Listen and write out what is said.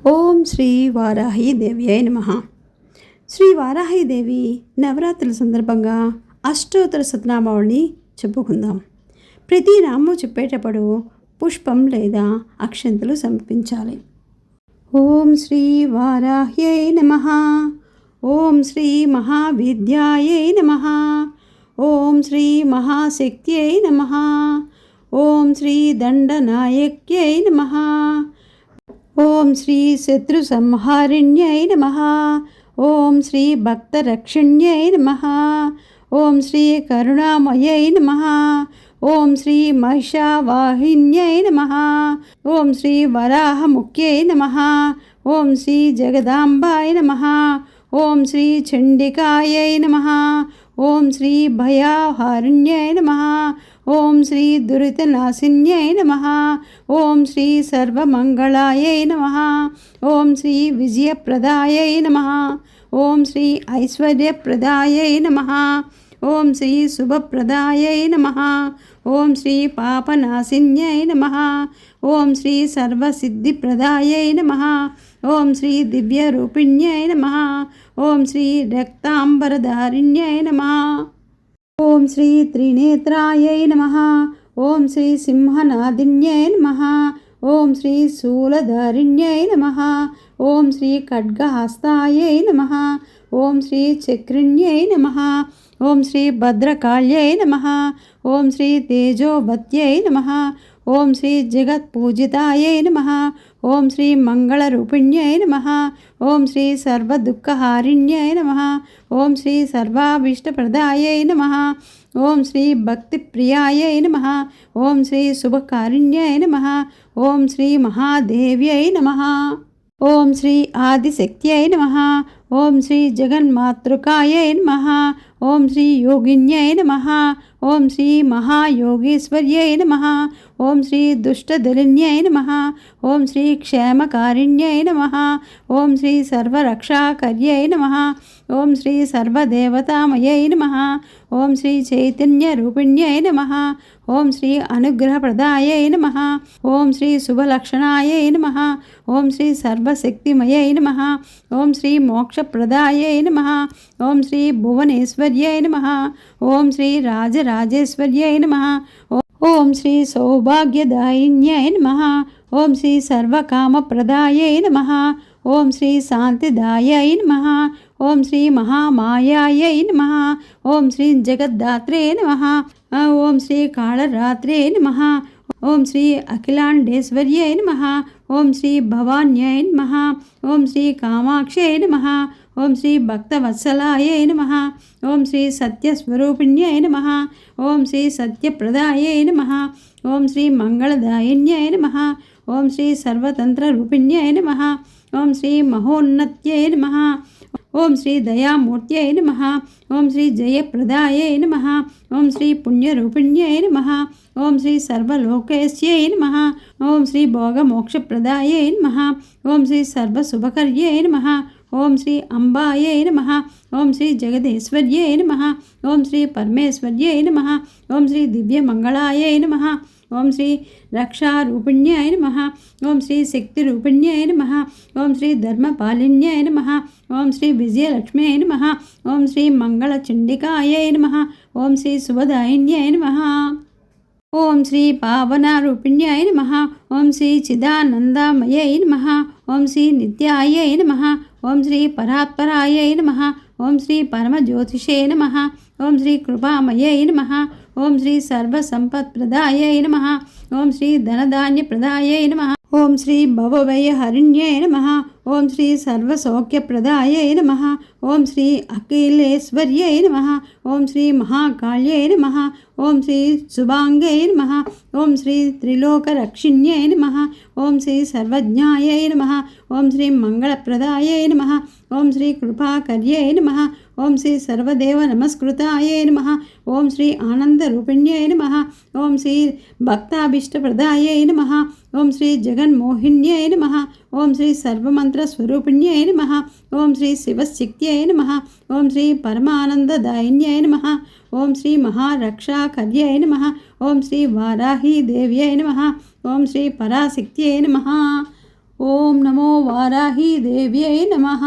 ఓం శ్రీ వారాహీదేవ్యై నమః. శ్రీ వారాహీదేవి నవరాత్రుల సందర్భంగా అష్టోత్తర శతనామావళిని చెప్పుకుందాం. ప్రతి నామం చెప్పేటప్పుడు పుష్పం లేదా అక్షంతలు సమర్పించాలి. ఓం శ్రీ వారాహ్యై నమః. ఓం శ్రీ మహావిద్యాయై నమః. ఓం శ్రీ మహాశక్త్యై నమః. ఓం శ్రీ దండనాయక్యై నమః. ఓం శ్రీ శత్రు సంహారిణ్యై నమః. ఓం శ్రీ భక్తరక్షిణ్యై నమః. ఓం శ్రీ కరుణామయై నమః. ఓం శ్రీ మహిషావాహిన్యై నమః. ఓం శ్రీ వరాహముఖ్యై నమః. ఓం శ్రీ జగదాంబాయ నమః. ఓం శ్రీ చండికాయై నమః. ఓం శ్రీ భయాహారిణ్యై నమః. ఓం శ్రీ దురితనాశిన్యై నమః. ఓం శ్రీ సర్వమంగళాయై నమః. ఓం శ్రీ విజయప్రదాయై నమః. ఓం శ్రీ ఐశ్వర్యప్రదాయై నమః. ఓం శ్రీ శుభప్రదాయై నమః. ఓం శ్రీ పాపనాశిన్యై నమః. ఓం శ్రీ సర్వసిద్ధిప్రదాయై నమః. ఓం శ్రీ దివ్యరూపిణ్యై నమః. ఓం శ్రీ రక్తాంబరధారిణ్యై నమః. ఓం శ్రీ త్రినేత్రాయై నమః. ఓం శ్రీ సింహనాదిన్యై నమః. ఓం శ్రీ శూలధారిణ్యై నమః. ఓం శ్రీ ఖడ్గహస్తాయై నమః. ఓం శ్రీ చక్రిణ్యై నమః. ఓం శ్రీ భద్రకాళ్యై నమః. ఓం శ్రీ తేజోవత్యై నమః. ఓం శ్రీ జగత్పూజితాయై నమః. ఓం శ్రీ మంగళరూపిణ్యై నమః. ఓం శ్రీ సర్వదుఃఖహారిణ్యై నమః. ఓం శ్రీ సర్వాభీష్టప్రదాయై నమః. ఓం శ్రీ భక్తిప్రియాయై నమః. ఓం శ్రీ శుభకారిణ్యై నమః. ఓం శ్రీ మహాదేవ్యై నమః. ఓం శ్రీ ఆదిశక్త్యై నమః. ఓం శ్రీ జగన్మాతృకాయై నమః. ఓం శ్రీ యోగిన్యై నమః. ఓం శ్రీ మహాయోగీశ్వర్యై నమః. ఓం శ్రీ దుష్టదలిన్యై నమః. ఓం శ్రీ క్షేమకారిణ్యై నమః. ఓం శ్రీ సర్వరక్షాకర్యై నమః. ఓం శ్రీ సర్వదేవతామయై నమః. ఓం శ్రీ చైతన్యరూపిణ్యై నమః. ఓం శ్రీ అనుగ్రహప్రదాయై నమః. ఓం శ్రీ శుభలక్షణాయై నమః. ఓం శ్రీ సర్వశక్తిమయై నమః. ఓం శ్రీ మోక్షప్రదాయై నమః. ఓం శ్రీ భువనేశ్వర్యై నమః. ఓం శ్రీ రాజరాజేశ్వర్యై నమః. ఓం శ్రీ సౌభాగ్యదాయిన్యై నమః. ఓం శ్రీ సర్వకామప్రదాయై నమః. ఓం శ్రీ శాంతిదాయై నమః. ఓం శ్రీ మహామాయాయై నమః. ఓం శ్రీ జగద్ధాత్రే నమః. ఓం శ్రీ కాళరాత్రే నమః. ఓం శ్రీ అఖిలాండేశ్వర్యై నమః. ఓం శ్రీ భవాన్యై నమః. ఓం శ్రీ కామాక్షై నమః. ఓం శ్రీ భక్తవత్సలాయై నమః. ఓం శ్రీ సత్యస్వరూపిణ్యై నమః. ఓం శ్రీ సత్యప్రదాయై నమః. ఓం శ్రీ మంగళదాయిన్యై నమః. ఓం శ్రీ సర్వతంత్రరూపిణ్యై నమః. ఓం శ్రీ మహోన్నత్యై నమః. ఓం శ్రీ దయామూర్త్యై నమః. ఓం శ్రీ జయప్రదాయై నమః. ఓం శ్రీ పుణ్యరూపిణ్యై నమః. ఓం శ్రీ సర్వలోకేశ్యై నమః. ఓం శ్రీ భోగమోక్షప్రదాయై నమః. ఓం శ్రీ సర్వశుభకర్యై నమః. ఓం శ్రీ అంబాయై నమః. ఓం శ్రీ జగదేశ్వర్యై నమః. ఓం శ్రీ పరమేశ్వర్యై నమః. ఓం శ్రీ దివ్యమంగళాయై నమః. ఓం శ్రీ రక్షారూపిణ్యై నమః. ఓం శ్రీ శక్తిరూపిణ్యై నమః. ఓం శ్రీ ధర్మపాలిన్యై నమః. ఓం శ్రీ విజయలక్ష్మ్యై నమః. ఓం శ్రీ మంగళచండికాయై నమః. ఓం శ్రీ శుభదాయిన్యై నమః. ఓం శ్రీ పావనారూపిణ్యై నమః. ఓం శ్రీ చిదానందమయై నమః. ఓం శ్రీ నిత్యాయై నమః. ఓం శ్రీ పరాత్పరాయై నమః. ఓం శ్రీ పరమజ్యోతిషే నమః. ఓం శ్రీ కృపామయై నమః. ఓం శ్రీ సర్వసంపత్ప్రదాయై నమః. ఓం శ్రీ ధనధాన్యప్రదాయై నమః. ఓం శ్రీ భవభయహరిణ్యై నమః. ఓం శ్రీ సర్వసౌఖ్యప్రదాయై నమః. ఓం శ్రీ అఖిలేశ్వర్యై నమః. ఓం శ్రీ మహాకాళ్యై నమః. ఓం శ్రీ శుభాంగై నమః. ఓం శ్రీ త్రిలోకరక్షిణ్యై నమః. ఓం శ్రీ సర్వజ్ఞాయై నమః. ఓం శ్రీ మంగళప్రదాయై నమః. ఓం శ్రీ కృపాకర్యై నమః. ఓం శ్రీ సర్వదేవ నమస్కృతాయై నమః. ఓం శ్రీ ఆనందరూపిణ్యై నమః. ఓం శ్రీ భక్తాభీష్టప్రదాయై నమః. ఓం శ్రీ జగన్మోహిన్యై నమః. ఓం శ్రీ సర్వమంత్రస్వరూపిణ్యై నమః. ఓం శ్రీ శివశక్త్యై నమః. ఓం శ్రీ పరమానందదాయిన్యై నమః. ఓం శ్రీ మహారక్షాకర్యై నమః. ఓం శ్రీ వారాహీదేవ్యై నమః. ఓం శ్రీ పరాశక్త్యై నమః. ఓం నమో వారాహీ దేవ్యై నమః.